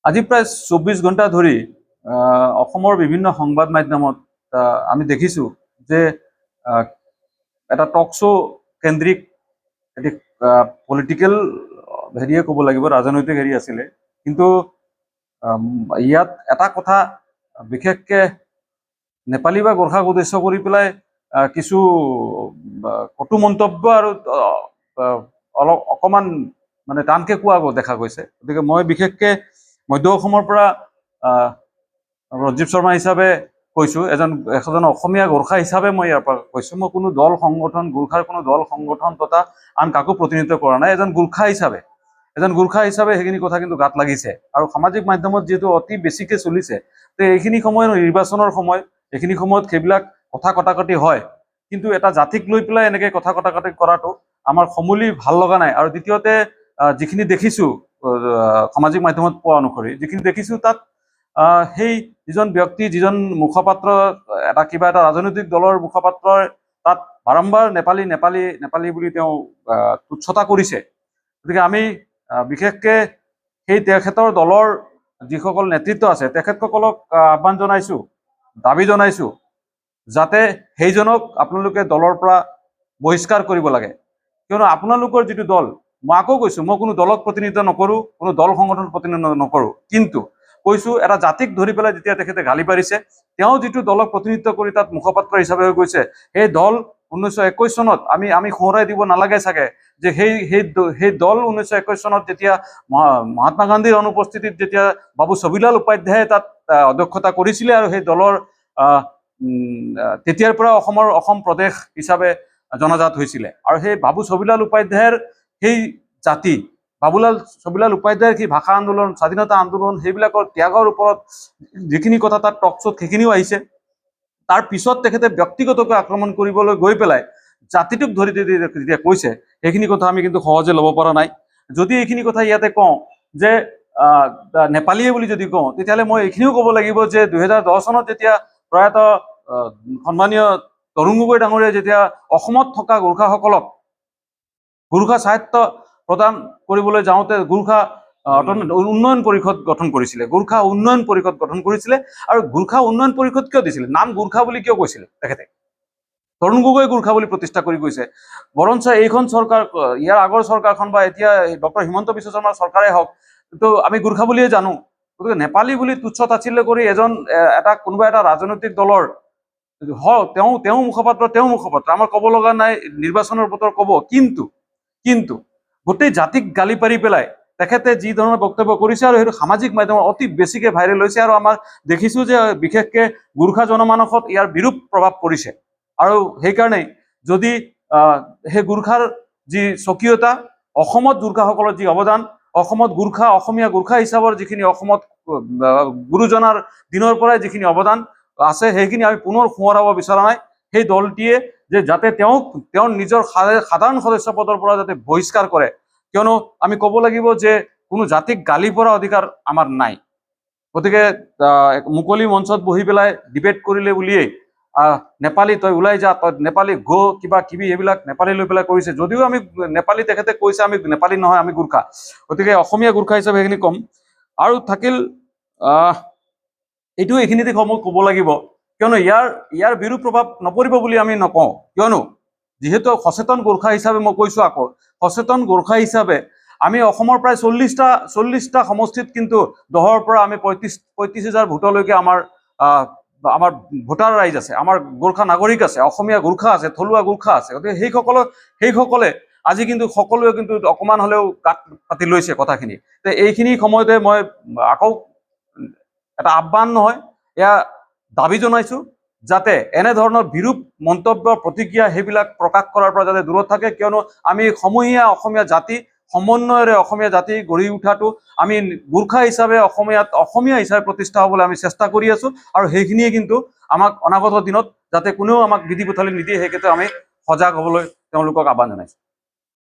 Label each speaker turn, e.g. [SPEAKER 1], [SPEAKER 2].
[SPEAKER 1] আজি প্ৰায় ২৪ ঘণ্টা ধৰি অসমৰ বিভিন্ন সংবাদ মাধ্যমত আমি দেখিছোঁ যে এটা টক শ্ব' কেন্দ্ৰিক এটি পলিটিকেল হেৰিয়ে ক'ব লাগিব, ৰাজনৈতিক হেৰি আছিলে। কিন্তু ইয়াত এটা কথা বিশেষকৈ নেপালী বা গোৰ্খাক উদ্দেশ্য কৰি পেলাই কিছু কটু মন্তব্য আৰু অলপ অকণমান মানে টানকৈ কোৱা দেখা গৈছে। গতিকে মই বিশেষকৈ মধ্য অসমৰ পৰা ৰঞ্জীৱ শৰ্মা হিচাপে কৈছোঁ, এজন অসমীয়া গোৰ্খা হিচাপে মই ইয়াৰ পৰা কৈছোঁ। মই কোনো দল সংগঠন, গোৰ্খাৰ কোনো দল সংগঠন তথা আন কাকো প্ৰতিনিধিত্ব কৰা নাই। এজন গোৰ্খা হিচাপে সেইখিনি কথা কিন্তু গাত লাগিছে। আৰু সামাজিক মাধ্যমত যিহেতু অতি বেছিকৈ চলিছে, তো এইখিনি সময় নিৰ্বাচনৰ সময়, এইখিনি সময়ত সেইবিলাক কথা কটাকটি হয়। কিন্তু এটা জাতিক লৈ পেলাই এনেকৈ কথা কটাকটি কৰাটো আমাৰ সমূলি ভাল লগা নাই। আৰু দ্বিতীয়তে যিখিনি দেখিছোঁ সামাজিক মাধ্যমত পোৱা অনুসৰি, যিখিনি দেখিছোঁ তাত সেই যিজন ব্যক্তি, যিজন মুখপাত্ৰ, কিবা এটা ৰাজনৈতিক দলৰ মুখপাত্ৰই তাত বাৰম্বাৰ নেপালী বুলি তেওঁ তুচ্ছতা কৰিছে। গতিকে আমি বিশেষকৈ সেই তেখেতৰ দলৰ যিসকল নেতৃত্ব আছে তেখেতসকলক আহ্বান জনাইছোঁ, দাবী জনাইছোঁ যাতে সেইজনক আপোনালোকে দলৰ পৰা বহিষ্কাৰ কৰিব লাগে। কিয়নো আপোনালোকৰ যিটো দল, মই আকৌ কৈছোঁ, মই কোনো দলক প্ৰতিনিধিত্ব নকৰোঁ, কোনো দল সংগঠনৰ প্ৰতিনিধিত্ব নকৰোঁ, কিন্তু কৈছোঁ এটা জাতিক ধৰি পেলাই যেতিয়া তেখেতে গালি পাৰিছে, তেওঁ যিটো দলক প্ৰতিনিধিত্ব কৰি তাত মুখপাত্ৰ হিচাপে হৈ গৈছে, সেই দল 1921 চনত আমি সোঁৱৰাই দিব নালাগে চাগে যে সেই দল 1921 চনত যেতিয়া মহাত্মা গান্ধীৰ অনুপস্থিতিত যেতিয়া বাবু ছবিলাল উপাধ্যায়ে তাত অধ্যক্ষতা কৰিছিলে আৰু সেই দলৰ তেতিয়াৰ পৰা অসম প্ৰদেশ হিচাপে জনাজাত হৈছিলে। আৰু সেই বাবু ছবিলাল উপাধ্যায়ৰ সেই জাতি, ছবিলাল উপাধ্যায়ৰ সেই ভাষা আন্দোলন, স্বাধীনতা আন্দোলন, সেইবিলাকৰ ত্যাগৰ ওপৰত যিখিনি কথা তাত টক শ্ব'ত সেইখিনিও আহিছে। তাৰ পিছত তেখেতে ব্যক্তিগতকৈ আক্ৰমণ কৰিবলৈ গৈ পেলাই জাতিটোক ধৰি যেতিয়া কৈছে, সেইখিনি কথা আমি কিন্তু সহজে ল'ব পৰা নাই। যদি এইখিনি কথা ইয়াতে কওঁ যে নেপালীয়ে বুলি যদি কওঁ, তেতিয়াহ'লে মই এইখিনিও ক'ব লাগিব যে 2010 চনত যেতিয়া প্ৰয়াত সন্মানীয় তৰুণ গগৈ ডাঙৰীয়াই যেতিয়া অসমত থকা গোৰ্খাসকলক গোৰ্খা সাহিত্য প্ৰদান কৰিবলৈ যাওঁতে গোৰ্খা উন্নয়ন পৰিষদ গঠন কৰিছিলে, আৰু গোৰ্খা উন্নয়ন পৰিষদ কিয় দিছিলে, নাম গোৰ্খা বুলি কিয় কৈছিলে তেখেতে? তৰুণ গগৈ গোৰ্খা বুলি প্ৰতিষ্ঠা কৰি গৈছে। বৰঞ্চ এইখন চৰকাৰ, ইয়াৰ আগৰ চৰকাৰখন বা এতিয়া ডক্টৰ হিমন্ত বিশ্ব শৰ্মাৰ চৰকাৰে হওক, তো আমি গোৰ্খা বুলিয়ে জানো। গতিকে নেপালী বুলি তুচ্ছ তাচ্ছিল্য কৰি কোনোবা এটা ৰাজনৈতিক দলৰ তেওঁ মুখপাত্ৰ, আমাৰ ক'ব লগা নাই, নিৰ্বাচনৰ বতৰ ক'ব। কিন্তু গোটেই জাতিক গালি পাৰি পেলাই তেখেতে যি ধৰণৰ বক্তব্য কৰিছে, আৰু সেইটো সামাজিক মাধ্যমত অতি বেছিকৈ ভাইৰেল হৈছে, আৰু আমাৰ দেখিছোঁ যে বিশেষকৈ গোৰ্খা জনমানসত ইয়াৰ বিৰূপ প্ৰভাৱ পৰিছে। আৰু সেইকাৰণে যদি সেই গোৰ্খাৰ যি স্বকীয়তা, অসমত গোৰ্খাসকলৰ যি অৱদান, অসমত অসমীয়া গোৰ্খা হিচাপৰ যিখিনি অসমত গুৰুজনাৰ দিনৰ পৰাই যিখিনি অৱদান আছে, সেইখিনি আমি পুনৰ সোঁৱৰাব বিচৰা নাই। সেই দলটিয়ে যে যাতে তেওঁৰ নিজৰ সাধাৰণ সদস্য পদৰ পৰা যাতে বহিষ্কাৰ কৰে, কিয়নো আমি ক'ব লাগিব যে কোনো জাতিক গালি পৰা অধিকাৰ আমাৰ নাই। গতিকে মুকলি মঞ্চত বহি পেলাই ডিবেট কৰিলে বুলিয়েই নেপালী তই ওলাই যা, তই নেপালী কিবা কিবি এইবিলাক নেপালী লৈ পেলাই কৰিছে। যদিও আমি নেপালী, তেখেতে কৈছে আমি নেপালী নহয়, আমি গোৰ্খা। গতিকে অসমীয়া গোৰ্খা হিচাপে সেইখিনি ক'ম। আৰু থাকিল এইখিনিতে মই ক'ব লাগিব, কিয়নো ইয়াৰ বিৰূপ প্ৰভাৱ নপৰিব বুলি আমি নকওঁ, কিয়নো যিহেতু সচেতন গোৰ্খা হিচাপে মই কৈছোঁ, আকৌ সচেতন গোৰ্খা হিচাপে আমি অসমৰ প্ৰায় 40টা সমষ্টিত কিন্তু 10ৰ পৰা আমি 35,000 ভোটলৈকে আমাৰ ভোটাৰ ৰাইজ আছে, আমাৰ গোৰ্খা নাগৰিক আছে, অসমীয়া গোৰ্খা আছে, থলুৱা গোৰ্খা আছে। গতিকে সেইসকলে আজি কিন্তু সকলোৱে কিন্তু অকণমান হ'লেও গাত পাতি লৈছে কথাখিনি। এইখিনি সময়তে মই আকৌ এটা আহ্বান নহয়, এয়া দাবী জনাইছোঁ যাতে এনেধৰণৰ বিৰূপ মন্তব্য, প্ৰতিক্ৰিয়া সেইবিলাক প্ৰকাশ কৰাৰ পৰা যাতে দূৰত থাকে, কিয়নো আমি সমূহীয়া অসমীয়া জাতি, সমন্বয়েৰে অসমীয়া জাতি গঢ়ি উঠাটো আমি গোৰ্খা হিচাপে অসমীয়া হিচাপে প্ৰতিষ্ঠা হ'বলৈ আমি চেষ্টা কৰি আছোঁ। আৰু সেইখিনিয়ে কিন্তু আমাক অনাগত দিনত যাতে কোনেও আমাক বিধি পথালি নিদিয়ে, সেই ক্ষেত্ৰত আমি সজাগ হ'বলৈ তেওঁলোকক আহ্বান জনাইছোঁ।